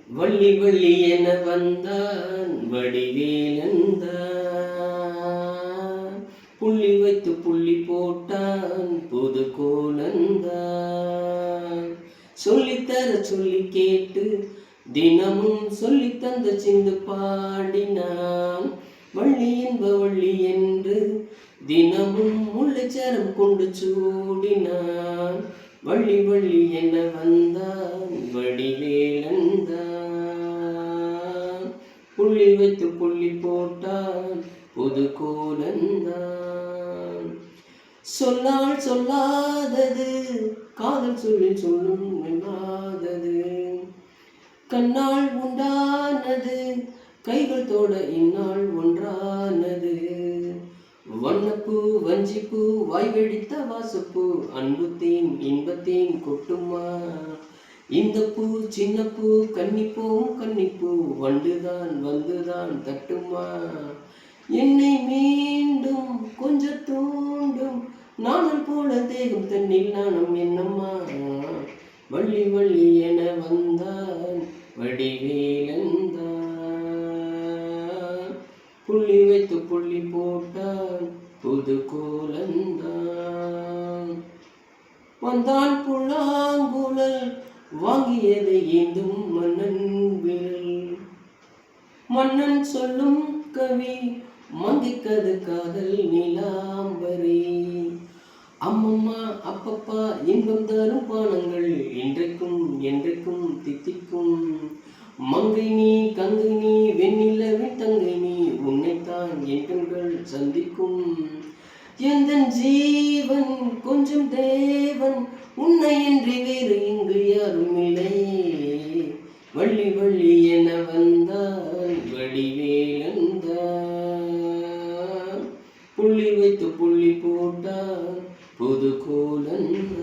வள்ளி வள்ளி என வந்தான் வடிவேலந்தான், புள்ளி வைத்து புள்ளி போட்டான் புது கோலந்தான். சொல்லித்தர சொல்லி கேட்டு தினமும் சொல்லி தந்த சிந்து பாடினான். வள்ளி என்ப வள்ளி என்று தினமும் முல்லைச்சரம் கொண்டு சூடினான். வள்ளி வள்ளி என வந்தான் வடிவேலந்தான், புள்ளி வைத்து புள்ளி போட்டான் புது கோலந்தான். சொல்லால் சொல்லாதது காதல் சொல்லி சொல்லும் இல்லாதது, கண்ணால் உண்டானது கைகள் தோட இந்நாள் ஒன்றானது. வண்ணப்பூ வஞ்சிப்பூ வாய் வெடித்த வாசப்பூ, அன்புத்தேன் இன்பத்தேன் கொட்டுமா. இந்த பூ சின்ன பூ கன்னிப்பூவும் கன்னிப்பூ, வண்டுதான் வந்துதான் தட்டுமா. என்னை மீண்டும் கொஞ்சம் தூண்டும் நாணல் போல தேகம் தன்னில் நாணம் என்னம்மா. வள்ளி வள்ளி என வந்தான் வடிவேலந்தான், புள்ளி வைத்து புள்ளி போட்டான் புது கோலந்தான். வந்தான் புல்லாங்குழல் வாங்கியதை ஏந்தும் மன்னன் விரல், மன்னன் சொல்லும் கவி மங்கிக்கது காதல் நிலாம்பரி. அம்மம்மா அப்பப்பா இன்பம் தரும் பானங்கள் இன்றைக்கும் என்றைக்கும் தித்திக்கும். மங்கை நீ கங்கை நீ வெண்ணிலவின் தங்கை நீ, உன்னைத்தான் என் கண்கள் சந்திக்கும். எந்த ஜீவன் கொஞ்சம் தேவன், உன்னை என்று வேறு இங்கு யாரும் இல்லை. வள்ளி வள்ளி என வந்தான் வடிவேலந்தான், புள்ளி வைத்து புள்ளி போட்டான் புது கோலந்தான்.